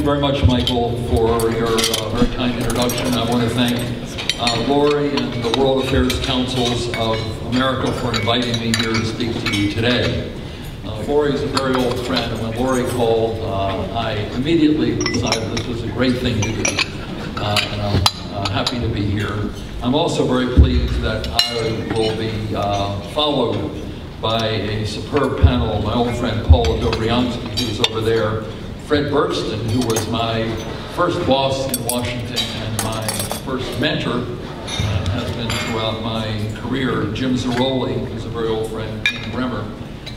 you very much, Michael, for your very kind introduction. I want to thank Lori and the World Affairs Councils of America for inviting me here to speak to you today. Lori is a very old friend, and when Lori called, I immediately decided this was a great thing to do, and I'm happy to be here. I'm also very pleased that I will be followed by a superb panel, my old friend Paula Dobriansky, who's over there, Fred Burston, who was my first boss in Washington and my first mentor, and has been throughout my career, Jim Zaroli, who's a very old friend, Ian Bremer,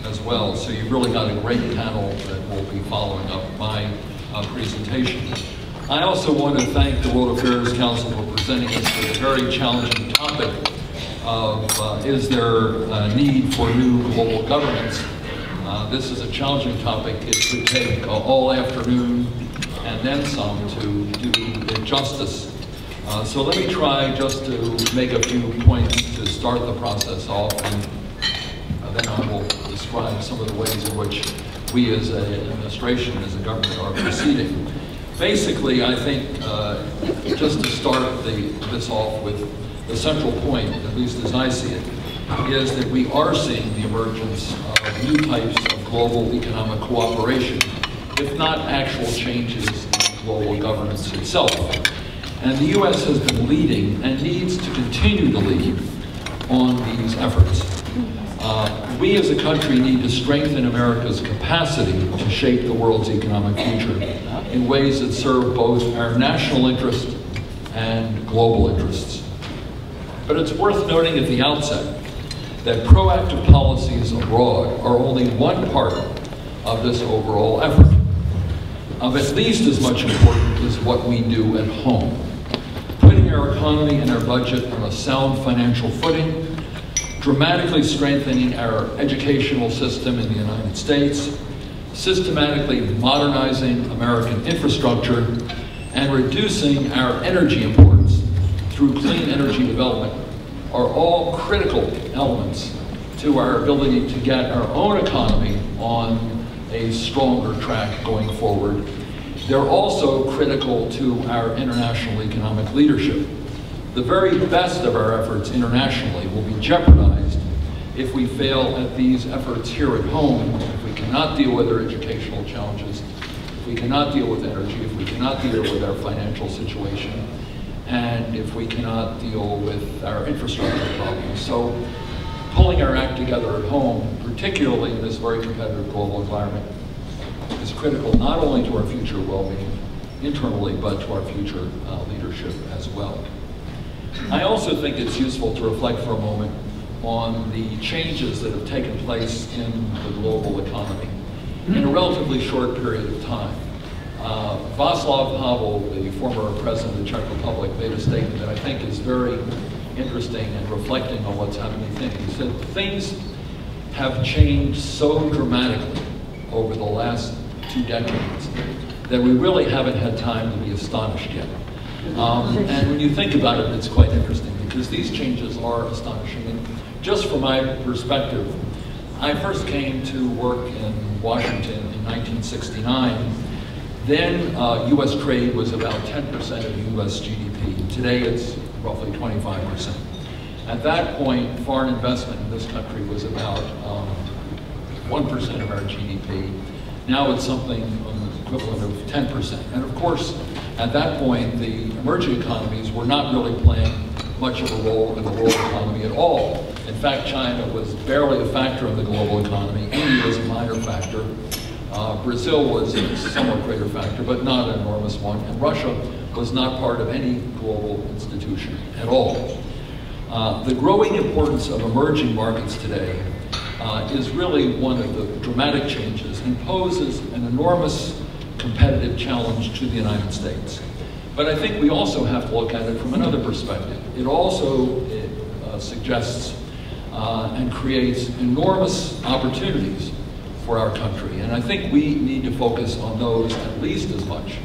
as well. So you've really got a great panel that will be following up my presentation. I also want to thank the World Affairs Council for presenting us with a very challenging topic of is there a need for new global governance? This is a challenging topic. It could take all afternoon and then some to do it justice. So let me try just to make a few points to start the process off, and then I will describe some of the ways in which we as an administration, as a government, are proceeding. Basically, I think, just to start this off with, the central point, at least as I see it, is that we are seeing the emergence of new types of global economic cooperation, if not actual changes in global governance itself. And the U.S. has been leading and needs to continue to lead on these efforts. We as a country need to strengthen America's capacity to shape the world's economic future in ways that serve both our national interest and global interests. But it's worth noting at the outset that proactive policies abroad are only one part of this overall effort. Of at least as much importance is what we do at home. Putting our economy and our budget on a sound financial footing, dramatically strengthening our educational system in the United States, systematically modernizing American infrastructure, and reducing our energy imports through clean energy development are all critical elements to our ability to get our own economy on a stronger track going forward. They're also critical to our international economic leadership. The very best of our efforts internationally will be jeopardized if we fail at these efforts here at home, if we cannot deal with our educational challenges, if we cannot deal with energy, if we cannot deal with our financial situation, and if we cannot deal with our infrastructure problems. So pulling our act together at home, particularly in this very competitive global environment, is critical not only to our future well-being internally, but to our future leadership as well. I also think it's useful to reflect for a moment on the changes that have taken place in the global economy in a relatively short period of time. Václav Havel, the former president of the Czech Republic, made a statement that I think is very interesting and reflecting on what's happening. He said, things have changed so dramatically over the last 2 decades that we really haven't had time to be astonished yet. And when you think about it, it's quite interesting because these changes are astonishing. And just from my perspective, I first came to work in Washington in 1969. Then U.S. trade was about 10% of U.S. GDP. Today it's roughly 25%. At that point, foreign investment in this country was about 1% of our GDP. Now it's something equivalent of 10%. And of course, at that point, the emerging economies were not really playing much of a role in the world economy at all. In fact, China was barely a factor in the global economy. India was a minor factor. Brazil was a somewhat greater factor, but not an enormous one. And Russia was not part of any global institution at all. The growing importance of emerging markets today is really one of the dramatic changes and poses an enormous competitive challenge to the United States. But I think we also have to look at it from another perspective. It also suggests and creates enormous opportunities for our country. And I think we need to focus on those at least as much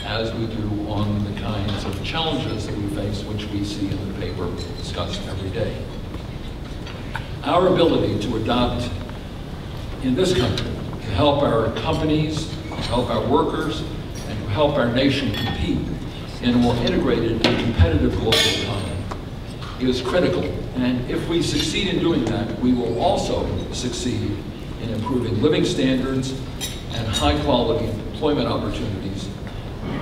as we do on the kinds of challenges that we face, which we see in the paper discussed every day. Our ability to adopt in this country to help our companies, help our workers, and help our nation compete in a more integrated and competitive global economy is critical. And if we succeed in doing that, we will also succeed in improving living standards and high-quality employment opportunities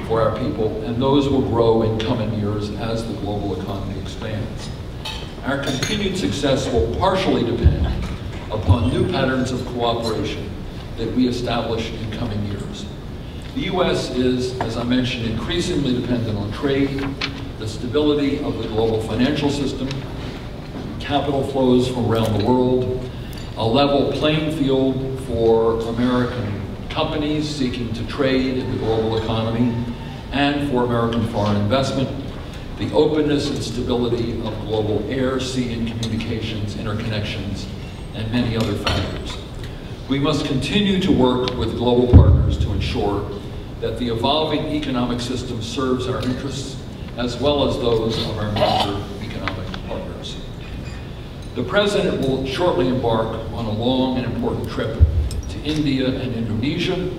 for our people, and those will grow in coming years as the global economy expands. Our continued success will partially depend upon new patterns of cooperation that we establish in coming years. The U.S. is, as I mentioned, increasingly dependent on trade, the stability of the global financial system, capital flows from around the world, a level playing field for American companies seeking to trade in the global economy, and for American foreign investment, the openness and stability of global air, sea, and communications, interconnections, and many other factors. We must continue to work with global partners to ensure that the evolving economic system serves our interests as well as those of our major economic partners. The President will shortly embark on a long and important trip to India and Indonesia,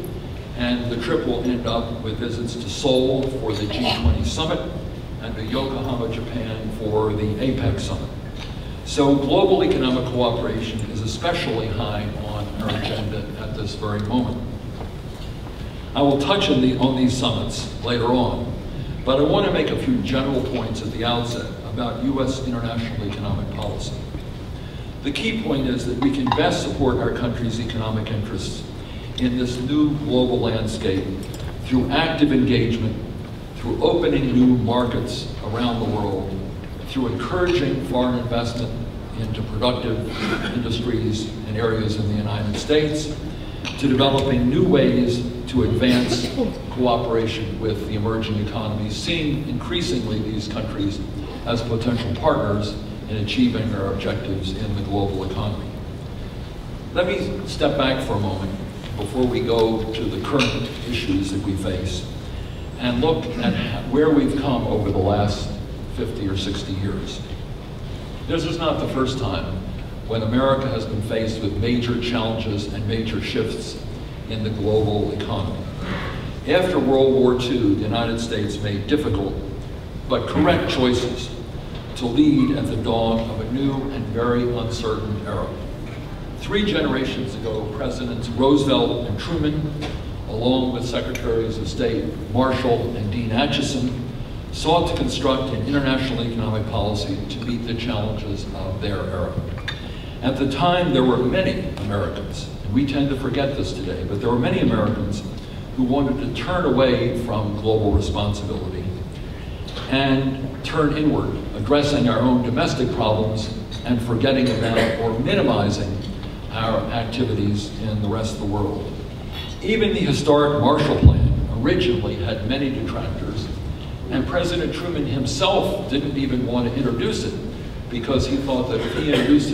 and the trip will end up with visits to Seoul for the G20 summit and to Yokohama, Japan for the APEC summit. So global economic cooperation is especially high on our agenda at this very moment. I will touch on these summits later on, but I want to make a few general points at the outset about U.S. international economic policy. The key point is that we can best support our country's economic interests in this new global landscape through active engagement, through opening new markets around the world, through encouraging foreign investment into productive industries and areas in the United States, to developing new ways to advance cooperation with the emerging economies, seeing increasingly these countries as potential partners in achieving our objectives in the global economy. Let me step back for a moment before we go to the current issues that we face and look at where we've come over the last 50 or 60 years. This is not the first time when America has been faced with major challenges and major shifts in the global economy. After World War II, the United States made difficult but correct choices to lead at the dawn of a new and very uncertain era. 3 generations ago, Presidents Roosevelt and Truman, along with Secretaries of State Marshall and Dean Acheson, sought to construct an international economic policy to meet the challenges of their era. At the time, there were many Americans, and we tend to forget this today, but there were many Americans who wanted to turn away from global responsibility and turn inward, addressing our own domestic problems and forgetting about or minimizing our activities in the rest of the world. Even the historic Marshall Plan originally had many detractors, and President Truman himself didn't even want to introduce it because he thought that if he introduced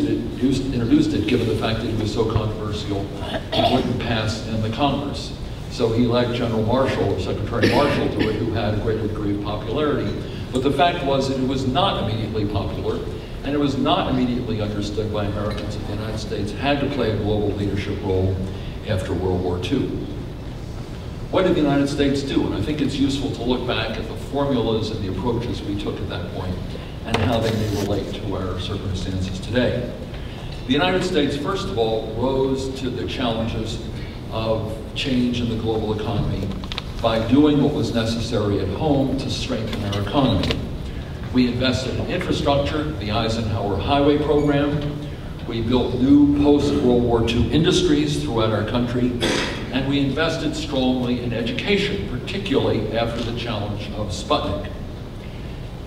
it, given the fact that he was so controversial, it wouldn't pass in the Congress. So he elected General Marshall, or Secretary Marshall, to it, who had a greater degree of popularity. But the fact was that it was not immediately popular, and it was not immediately understood by Americans that the United States had to play a global leadership role after World War II. What did the United States do? And I think it's useful to look back at the formulas and the approaches we took at that point and how they may relate to our circumstances today. The United States, first of all, rose to the challenges of change in the global economy by doing what was necessary at home to strengthen our economy. We invested in infrastructure, the Eisenhower Highway Program. We built new post-World War II industries throughout our country, and we invested strongly in education, particularly after the challenge of Sputnik.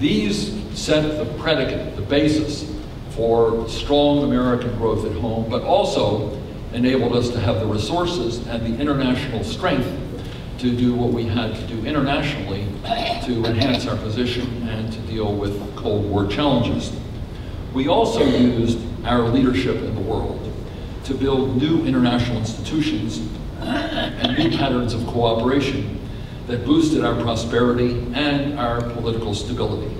These set the predicate, the basis for strong American growth at home, but also enabled us to have the resources and the international strength to do what we had to do internationally to enhance our position and to deal with Cold War challenges. We also used our leadership in the world to build new international institutions and new patterns of cooperation that boosted our prosperity and our political stability.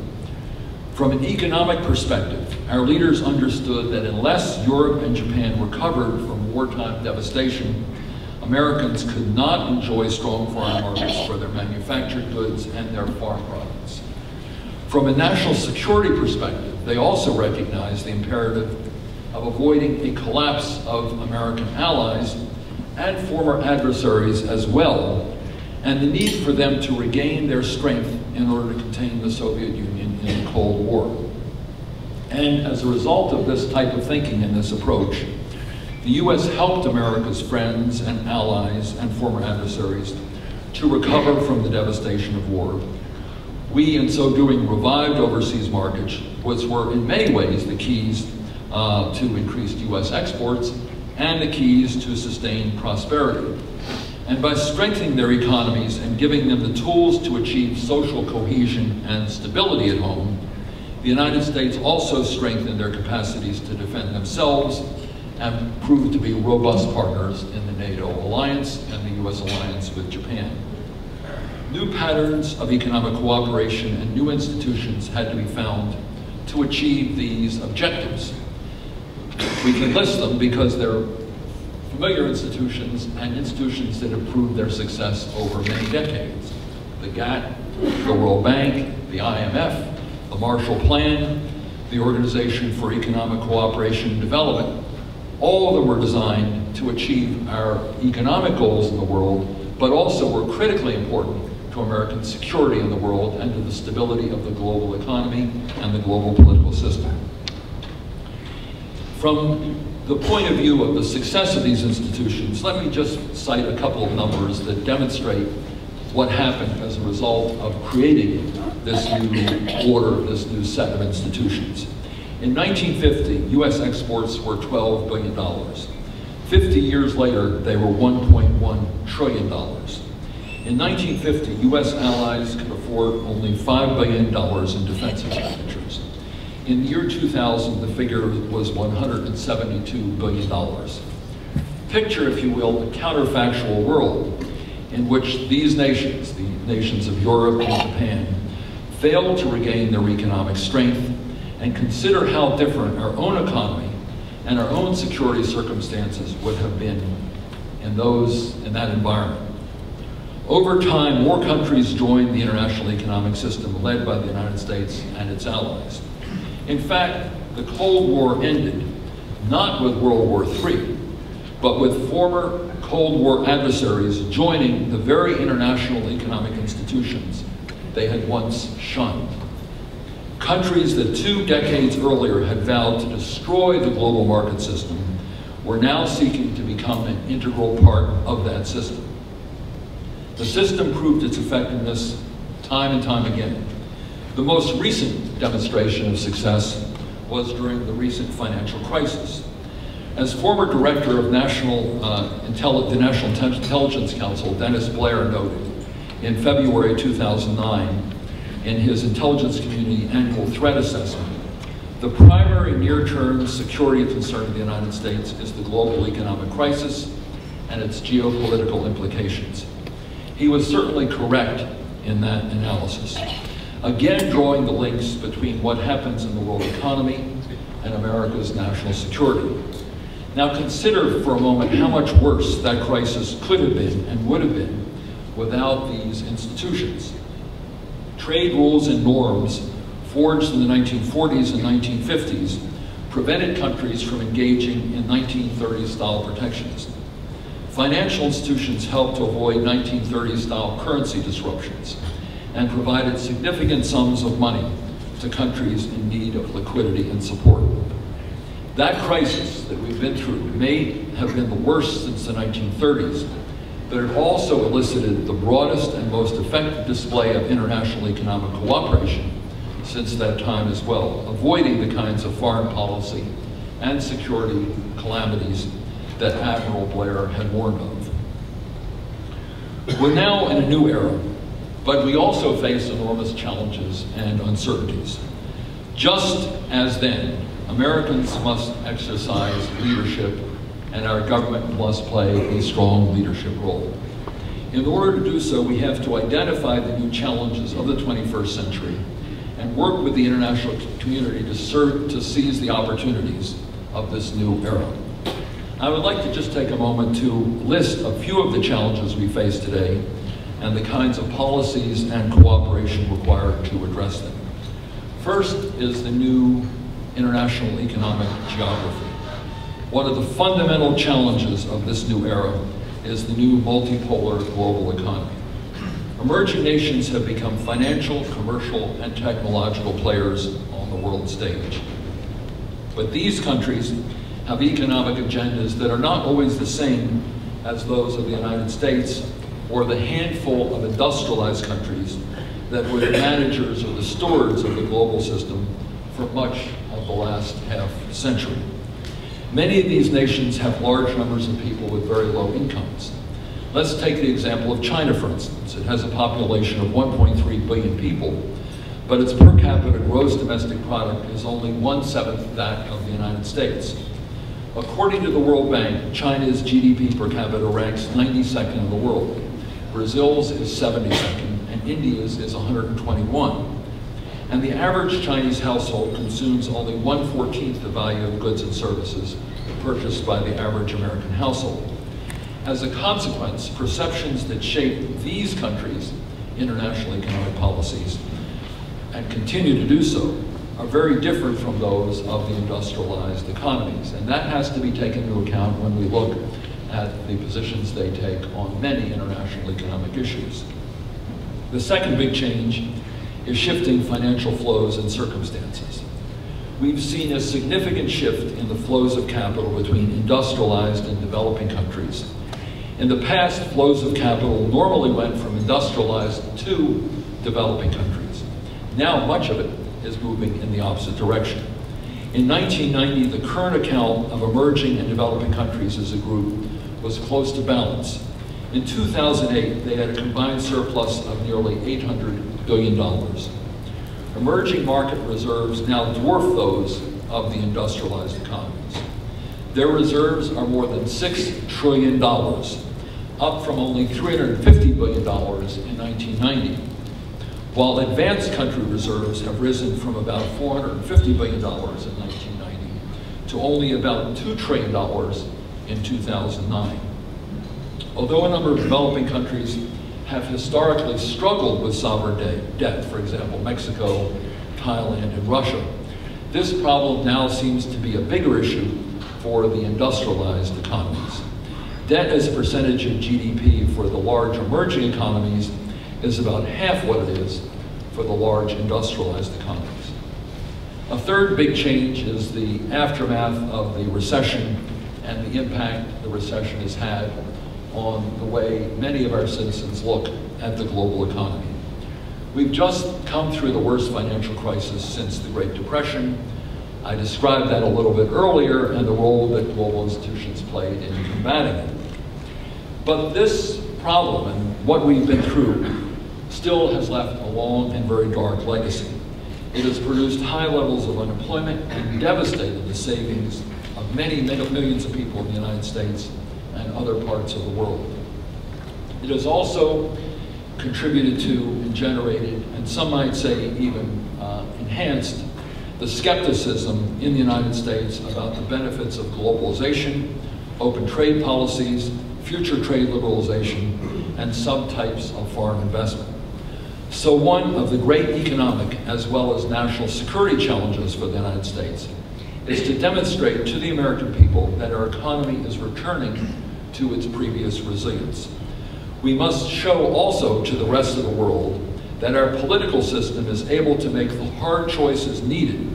From an economic perspective, our leaders understood that unless Europe and Japan recovered from wartime devastation, Americans could not enjoy strong foreign markets for their manufactured goods and their farm products. From a national security perspective, they also recognized the imperative of avoiding a collapse of American allies and former adversaries as well, and the need for them to regain their strength in order to contain the Soviet Union in the Cold War. And as a result of this type of thinking and this approach, the U.S. helped America's friends and allies and former adversaries to recover from the devastation of war. We, in so doing, revived overseas markets, which were in many ways the keys to increased U.S. exports and the keys to sustained prosperity. And by strengthening their economies and giving them the tools to achieve social cohesion and stability at home, the United States also strengthened their capacities to defend themselves and proved to be robust partners in the NATO alliance and the U.S. alliance with Japan. New patterns of economic cooperation and new institutions had to be found to achieve these objectives. We can list them because they're familiar institutions and institutions that have proved their success over many decades. The GATT, the World Bank, the IMF, the Marshall Plan, the Organization for Economic Cooperation and Development. All of them were designed to achieve our economic goals in the world, but also were critically important to American security in the world and to the stability of the global economy and the global political system. From the point of view of the success of these institutions, let me just cite a couple of numbers that demonstrate what happened as a result of creating this new order, this new set of institutions. In 1950, U.S. exports were $12 billion. 50 years later, they were $1.1 trillion. In 1950, U.S. allies could afford only $5 billion in defense expenditures. In the year 2000, the figure was $172 billion. Picture, if you will, a counterfactual world in which these nations, the nations of Europe and Japan, failed to regain their economic strength, and consider how different our own economy and our own security circumstances would have been in that environment. Over time, more countries joined the international economic system led by the United States and its allies. In fact, the Cold War ended not with World War III, but with former Cold War adversaries joining the very international economic institutions they had once shunned. Countries that 2 decades earlier had vowed to destroy the global market system were now seeking to become an integral part of that system. The system proved its effectiveness time and time again. The most recent demonstration of success was during the recent financial crisis. As former director of the National Intelligence Council, Dennis Blair, noted in February 2009, in his Intelligence Community Annual Threat Assessment, the primary near-term security concern of the United States is the global economic crisis and its geopolitical implications. He was certainly correct in that analysis, again drawing the links between what happens in the world economy and America's national security. Now consider for a moment how much worse that crisis could have been and would have been without these institutions. Trade rules and norms forged in the 1940s and 1950s prevented countries from engaging in 1930s-style protectionism. Financial institutions helped to avoid 1930s-style currency disruptions and provided significant sums of money to countries in need of liquidity and support. That crisis that we've been through may have been the worst since the 1930s, but it also elicited the broadest and most effective display of international economic cooperation since that time as well, avoiding the kinds of foreign policy and security calamities that Admiral Blair had warned of. We're now in a new era, but we also face enormous challenges and uncertainties. Just as then, Americans must exercise leadership and our government must play a strong leadership role. In order to do so, we have to identify the new challenges of the 21st century and work with the international community to seize the opportunities of this new era. I would like to just take a moment to list a few of the challenges we face today and the kinds of policies and cooperation required to address them. First is the new international economic geography. One of the fundamental challenges of this new era is the new multipolar global economy. Emerging nations have become financial, commercial, and technological players on the world stage. But these countries have economic agendas that are not always the same as those of the United States or the handful of industrialized countries that were the managers or the stewards of the global system for much of the last half century. Many of these nations have large numbers of people with very low incomes. Let's take the example of China, for instance. It has a population of 1.3 billion people, but its per capita gross domestic product is only 1/7 that of the United States. According to the World Bank, China's GDP per capita ranks 92nd in the world. Brazil's is 72nd, and India's is 121. And the average Chinese household consumes only 1/14 the value of goods and services purchased by the average American household. As a consequence, perceptions that shape these countries' international economic policies, and continue to do so, are very different from those of the industrialized economies. And that has to be taken into account when we look at the positions they take on many international economic issues. The second big change is shifting financial flows and circumstances. We've seen a significant shift in the flows of capital between industrialized and developing countries. In the past, flows of capital normally went from industrialized to developing countries. Now much of it is moving in the opposite direction. In 1990, the current account of emerging and developing countries as a group was close to balance. In 2008, they had a combined surplus of nearly $800 billion. Emerging market reserves now dwarf those of the industrialized economies. Their reserves are more than $6 trillion, up from only $350 billion in 1990. While advanced country reserves have risen from about $450 billion in 1990 to only about $2 trillion in 2009. Although a number of developing countries have historically struggled with sovereign debt, for example, Mexico, Thailand, and Russia, this problem now seems to be a bigger issue for the industrialized economies. Debt as a percentage of GDP for the large emerging economies is about half what it is for the large industrialized economies. A third big change is the aftermath of the recession and the impact the recession has had on the way many of our citizens look at the global economy. We've just come through the worst financial crisis since the Great Depression. I described that a little bit earlier and the role that global institutions played in combating it. But this problem and what we've been through still has left a long and very dark legacy. It has produced high levels of unemployment and devastated the savings of many millions of people in the United States and other parts of the world. It has also contributed to and generated, and some might say even enhanced, the skepticism in the United States about the benefits of globalization, open trade policies, future trade liberalization, and subtypes of foreign investment. So one of the great economic as well as national security challenges for the United States is to demonstrate to the American people that our economy is returning to its previous resilience. We must show also to the rest of the world that our political system is able to make the hard choices needed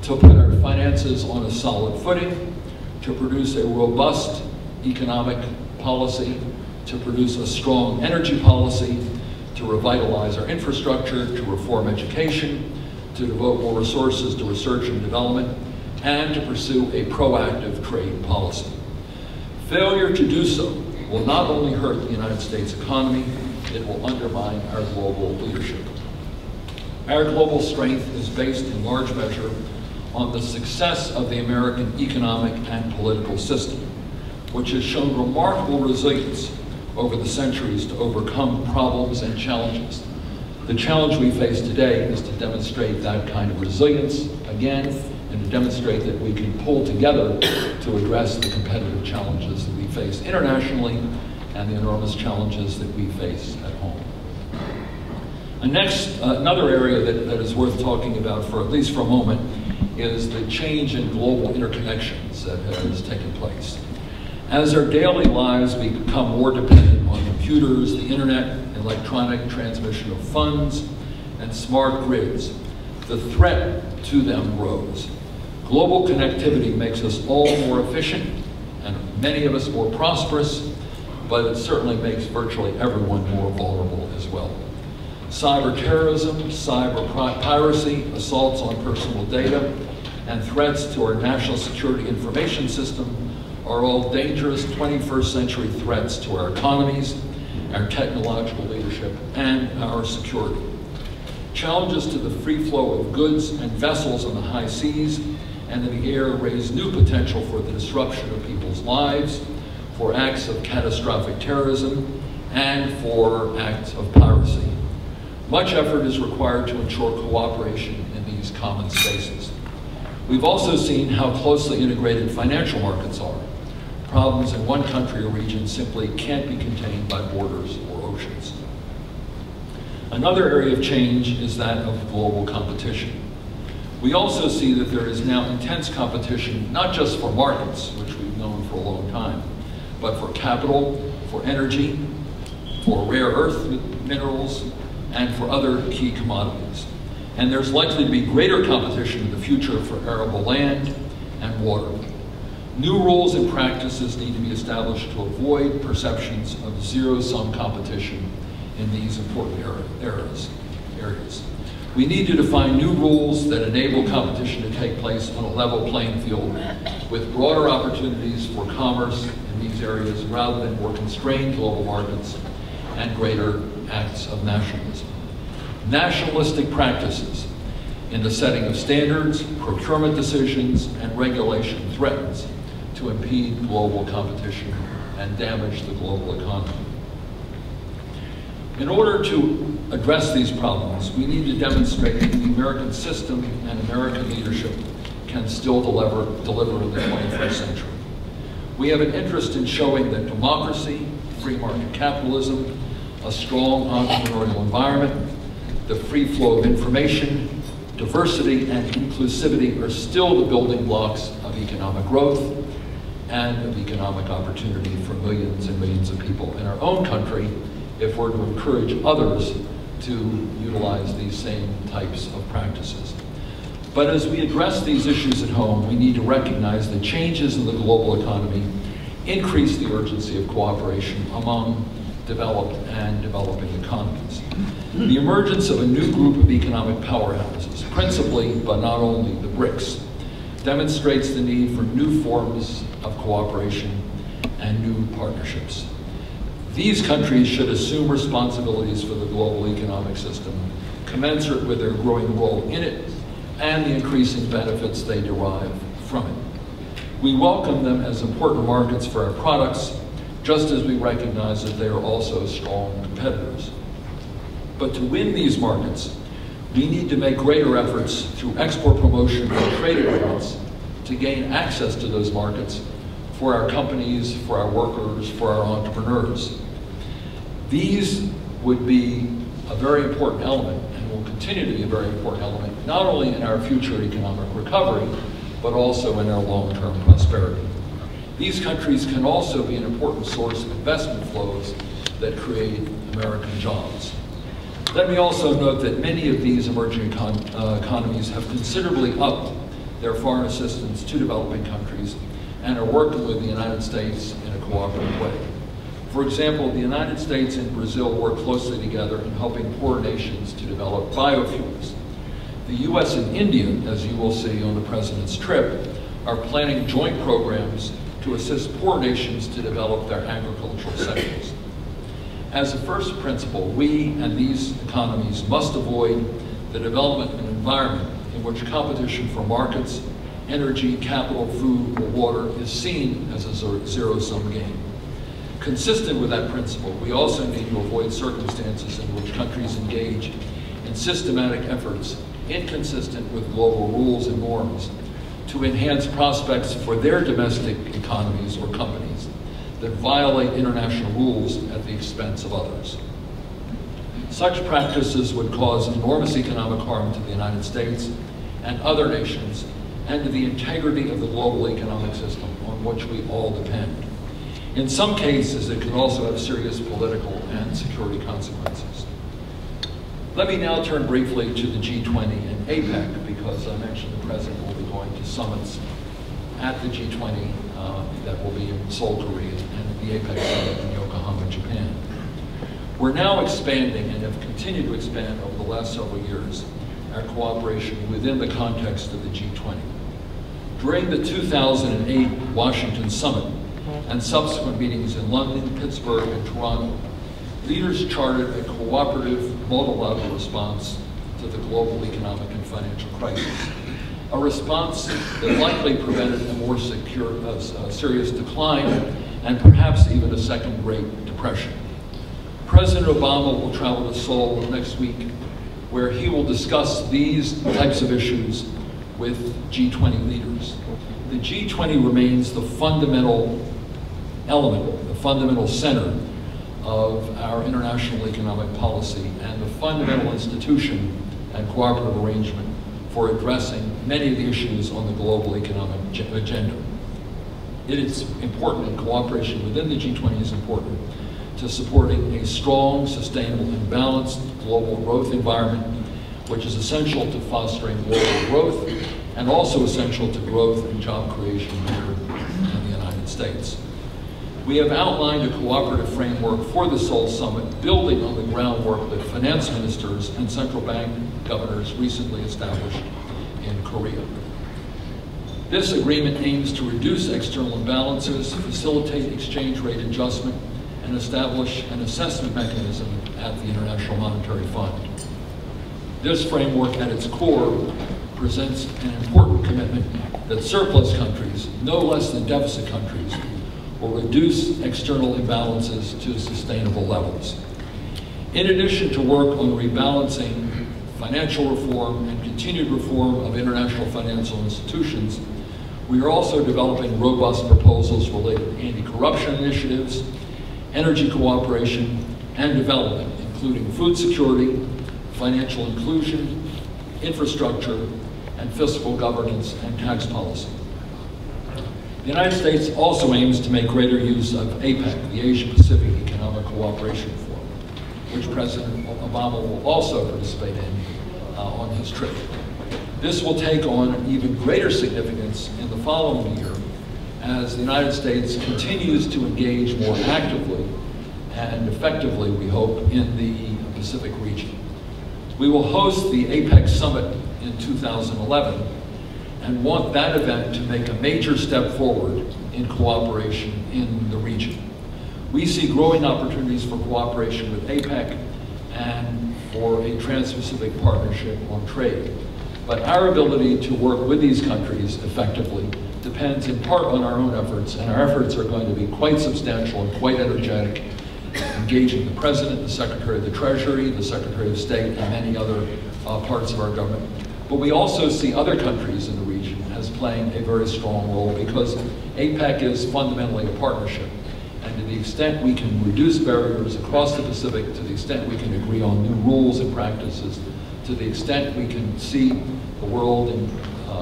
to put our finances on a solid footing, to produce a robust economic policy, to produce a strong energy policy, to revitalize our infrastructure, to reform education, to devote more resources to research and development, and to pursue a proactive trade policy. Failure to do so will not only hurt the United States economy, it will undermine our global leadership. Our global strength is based in large measure on the success of the American economic and political system, which has shown remarkable resilience over the centuries to overcome problems and challenges. The challenge we face today is to demonstrate that kind of resilience again, and to demonstrate that we can pull together to address the competitive challenges face internationally and the enormous challenges that we face at home. And next, another area that is worth talking about for at least for a moment is the change in global interconnections that has taken place. As our daily lives become more dependent on computers, the internet, electronic transmission of funds, and smart grids, the threat to them grows. Global connectivity makes us all more efficient and many of us more prosperous, but it certainly makes virtually everyone more vulnerable as well. Cyber terrorism, cyber piracy, assaults on personal data, and threats to our national security information system are all dangerous 21st century threats to our economies, our technological leadership, and our security. Challenges to the free flow of goods and vessels on the high seas and in the air raise new potential for the disruption of people's lives, for acts of catastrophic terrorism, and for acts of piracy. Much effort is required to ensure cooperation in these common spaces. We've also seen how closely integrated financial markets are. Problems in one country or region simply can't be contained by borders or oceans. Another area of change is that of global competition. We also see that there is now intense competition, not just for markets, which we've known for a long time, but for capital, for energy, for rare earth minerals, and for other key commodities. And there's likely to be greater competition in the future for arable land and water. New rules and practices need to be established to avoid perceptions of zero-sum competition in these important areas. We need to define new rules that enable competition to take place on a level playing field with broader opportunities for commerce in these areas rather than more constrained global markets and greater acts of nationalism. Nationalistic practices in the setting of standards, procurement decisions, and regulation threatens to impede global competition and damage the global economy. In order to address these problems, we need to demonstrate that the American system and American leadership can still deliver in the 21st century. We have an interest in showing that democracy, free market capitalism, a strong entrepreneurial environment, the free flow of information, diversity, and inclusivity are still the building blocks of economic growth and of economic opportunity for millions and millions of people in our own country if we're to encourage others to utilize these same types of practices. But as we address these issues at home, we need to recognize that changes in the global economy increase the urgency of cooperation among developed and developing economies. The emergence of a new group of economic powerhouses, principally but not only the BRICS, demonstrates the need for new forms of cooperation and new partnerships. These countries should assume responsibilities for the global economic system, commensurate with their growing role in it and the increasing benefits they derive from it. We welcome them as important markets for our products, just as we recognize that they are also strong competitors. But to win these markets, we need to make greater efforts through export promotion and trade agreements to gain access to those markets for our companies, for our workers, for our entrepreneurs. These would be a very important element and will continue to be a very important element, not only in our future economic recovery, but also in our long-term prosperity. These countries can also be an important source of investment flows that create American jobs. Let me also note that many of these emerging economies have considerably upped their foreign assistance to developing countries and are working with the United States in a cooperative way. For example, the United States and Brazil work closely together in helping poor nations to develop biofuels. The US and India, as you will see on the President's trip, are planning joint programs to assist poor nations to develop their agricultural sectors. As a first principle, we and these economies must avoid the development of an environment in which competition for markets, energy, capital, food, or water is seen as a zero-sum game. Consistent with that principle, we also need to avoid circumstances in which countries engage in systematic efforts inconsistent with global rules and norms to enhance prospects for their domestic economies or companies, that violate international rules at the expense of others. Such practices would cause enormous economic harm to the United States and other nations, and to the integrity of the global economic system on which we all depend. In some cases, it can also have serious political and security consequences. Let me now turn briefly to the G20 and APEC, because I mentioned the President will be going to summits at the G20 that will be in Seoul, Korea, and the APEC summit in Yokohama, Japan. We're now expanding and have continued to expand over the last several years our cooperation within the context of the G20. During the 2008 Washington summit and subsequent meetings in London, Pittsburgh, and Toronto, leaders charted a cooperative, multilateral response to the global economic and financial crisis, a response that likely prevented a more serious decline and perhaps even a second Great Depression. President Obama will travel to Seoul next week, where he will discuss these types of issues with G20 leaders. The G20 remains the fundamental element, the fundamental center of our international economic policy and the fundamental institution and cooperative arrangement for addressing many of the issues on the global economic agenda. It is important, and cooperation within the G20 is important to supporting a strong, sustainable, and balanced global growth environment, which is essential to fostering global growth and also essential to growth and job creation here in the United States. We have outlined a cooperative framework for the Seoul Summit, building on the groundwork that finance ministers and central bank governors recently established in Korea. This agreement aims to reduce external imbalances, facilitate exchange rate adjustment, and establish an assessment mechanism at the International Monetary Fund. This framework at its core presents an important commitment that surplus countries, no less than deficit countries, will reduce external imbalances to sustainable levels. In addition to work on rebalancing financial reform and continued reform of international financial institutions, we are also developing robust proposals related to anti-corruption initiatives, energy cooperation, and development, including food security, financial inclusion, infrastructure, and fiscal governance and tax policy. The United States also aims to make greater use of APEC, the Asia-Pacific Economic Cooperation Forum, which President Obama will also participate in on his trip. This will take on even greater significance in the following year as the United States continues to engage more actively and effectively, we hope, in the Pacific region. We will host the APEC Summit in 2011 and want that event to make a major step forward in cooperation in the region. We see growing opportunities for cooperation with APEC and for a Trans-Pacific Partnership on trade. But our ability to work with these countries effectively depends in part on our own efforts, and our efforts are going to be quite substantial and quite energetic, engaging the President, the Secretary of the Treasury, the Secretary of State, and many other parts of our government. But we also see other countries in the region as playing a very strong role, because APEC is fundamentally a partnership. And to the extent we can reduce barriers across the Pacific, to the extent we can agree on new rules and practices, to the extent we can see the world in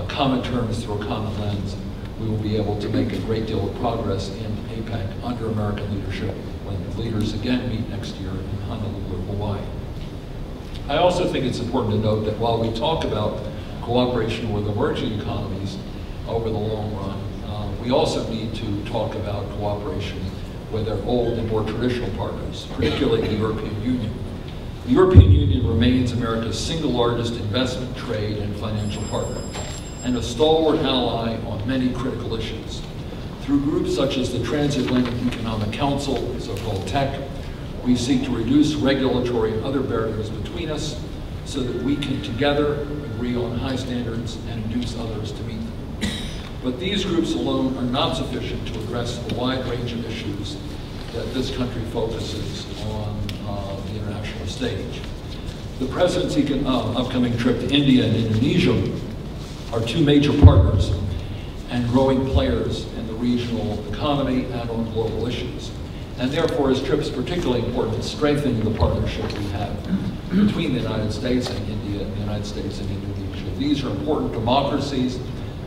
common terms through a common lens, we will be able to make a great deal of progress in APEC under American leadership when the leaders again meet next year in Honolulu, Hawaii. I also think it's important to note that while we talk about cooperation with emerging economies over the long run, we also need to talk about cooperation with our old and more traditional partners, particularly the European Union. The European Union remains America's single largest investment, trade, and financial partner, and a stalwart ally on many critical issues. Through groups such as the Transatlantic Economic Council, so-called TEC, we seek to reduce regulatory and other barriers between us so that we can together agree on high standards and induce others to meet them. But these groups alone are not sufficient to address the wide range of issues that this country focuses on the international stage. The President's upcoming trip to India and Indonesia are two major partners and growing players in the regional economy and on global issues. And therefore, his trip is particularly important in strengthening the partnership we have between the United States and India and the United States and Indonesia. These are important democracies.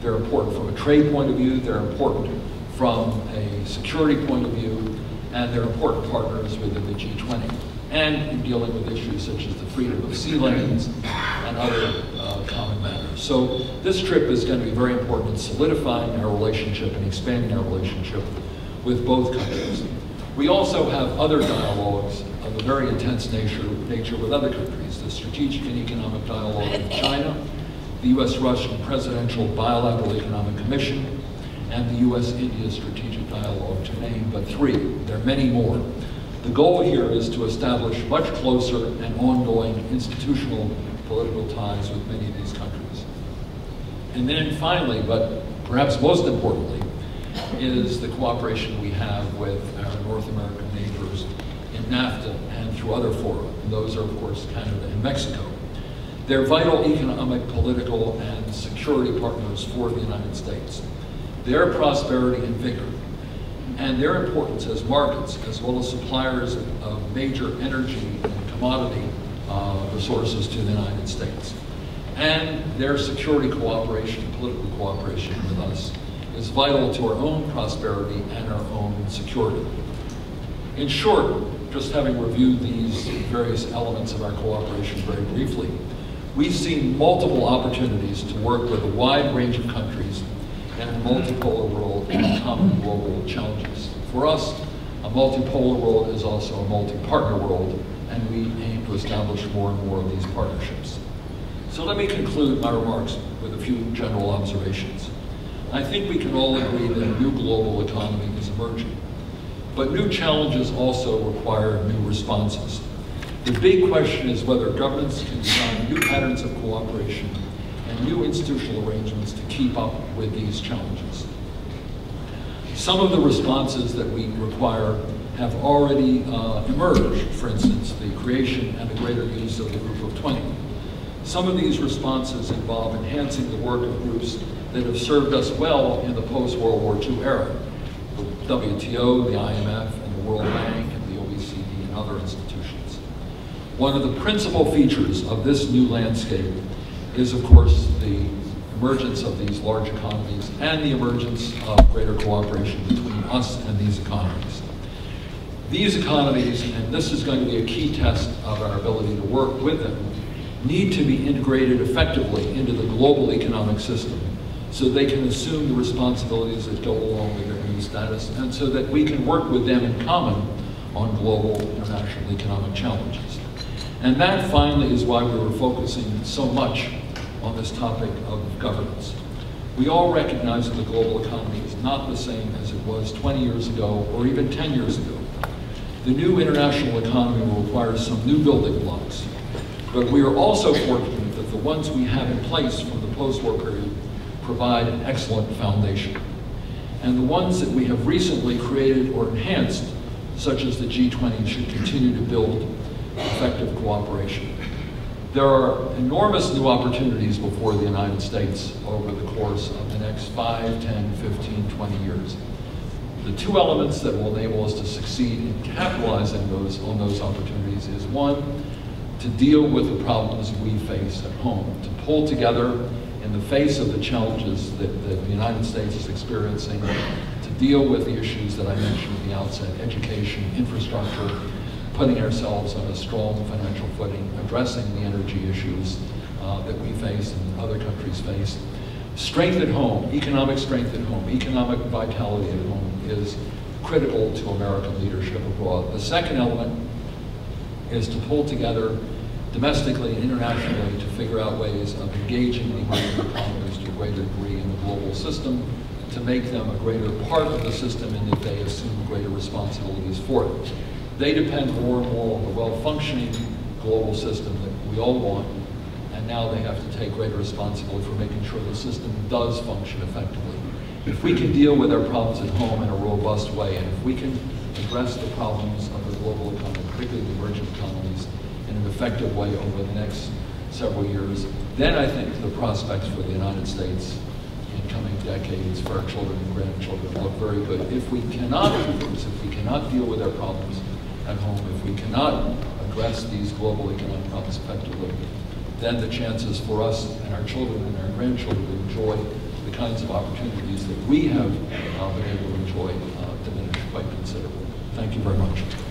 They're important from a trade point of view. They're important from a security point of view. And they're important partners within the G20 and in dealing with issues such as the freedom of sea lanes and other common matters. So this trip is going to be very important in solidifying our relationship and expanding our relationship with both countries. We also have other dialogues of a very intense nature with other countries, the strategic and economic dialogue with China, the U.S.-Russian Presidential Bilateral Economic Commission, and the U.S.-India Strategic Dialogue, to name but three. There are many more. The goal here is to establish much closer and ongoing institutional political ties with many of these countries. And then finally, but perhaps most importantly, is the cooperation we have with our North American neighbors in NAFTA and through other fora. And those are, of course, Canada and Mexico. They're vital economic, political, and security partners for the United States. Their prosperity and vigor, and their importance as markets, as well as suppliers of major energy and commodity resources to the United States, and their security cooperation, political cooperation with us, is vital to our own prosperity and our own security. In short, just having reviewed these various elements of our cooperation very briefly, we've seen multiple opportunities to work with a wide range of countries in a multipolar world and common global challenges. For us, a multipolar world is also a multi-partner world, and we aim to establish more and more of these partnerships. So let me conclude my remarks with a few general observations. I think we can all agree that a new global economy is emerging, but new challenges also require new responses. The big question is whether governments can design new patterns of cooperation and new institutional arrangements to keep up with these challenges. Some of the responses that we require have already emerged, for instance, the creation and the greater use of the Group of 20. Some of these responses involve enhancing the work of groups that have served us well in the post-World War II era, the WTO, the IMF, and the World Bank, and the OECD, and other institutions. One of the principal features of this new landscape is, of course, the emergence of these large economies and the emergence of greater cooperation between us and these economies. These economies, and this is going to be a key test of our ability to work with them, need to be integrated effectively into the global economic system so they can assume the responsibilities that go along with their new status, and so that we can work with them in common on global international economic challenges. And that finally is why we were focusing so much on this topic of governance. We all recognize that the global economy is not the same as it was 20 years ago or even 10 years ago. The new international economy will require some new building blocks, but we are also fortunate that the ones we have in place from the post-war period provide an excellent foundation. And the ones that we have recently created or enhanced, such as the G20, should continue to build effective cooperation. There are enormous new opportunities before the United States over the course of the next 5, 10, 15, 20 years. The two elements that will enable us to succeed in capitalizing on those opportunities is, one, to deal with the problems we face at home, to pull together in the face of the challenges that the United States is experiencing, to deal with the issues that I mentioned at the outset: education, infrastructure, putting ourselves on a strong financial footing, addressing the energy issues that we face and other countries face. Strength at home, economic strength at home, economic vitality at home is critical to American leadership abroad. The second element is to pull together domestically and internationally to figure out ways of engaging the emerging economies to a greater degree in the global system, to make them a greater part of the system and that they assume greater responsibilities for it. They depend more and more on the well-functioning global system that we all want, and now they have to take greater responsibility for making sure the system does function effectively. If we can deal with our problems at home in a robust way, and if we can address the problems of the global economy, particularly the emerging economies, in an effective way over the next several years, then I think the prospects for the United States in coming decades for our children and grandchildren look very good. If we cannot do this, if we cannot deal with our problems at home, if we cannot address these global economic problems effectively, then the chances for us and our children and our grandchildren to enjoy the kinds of opportunities that we have been able to enjoy diminish quite considerably. Thank you very much.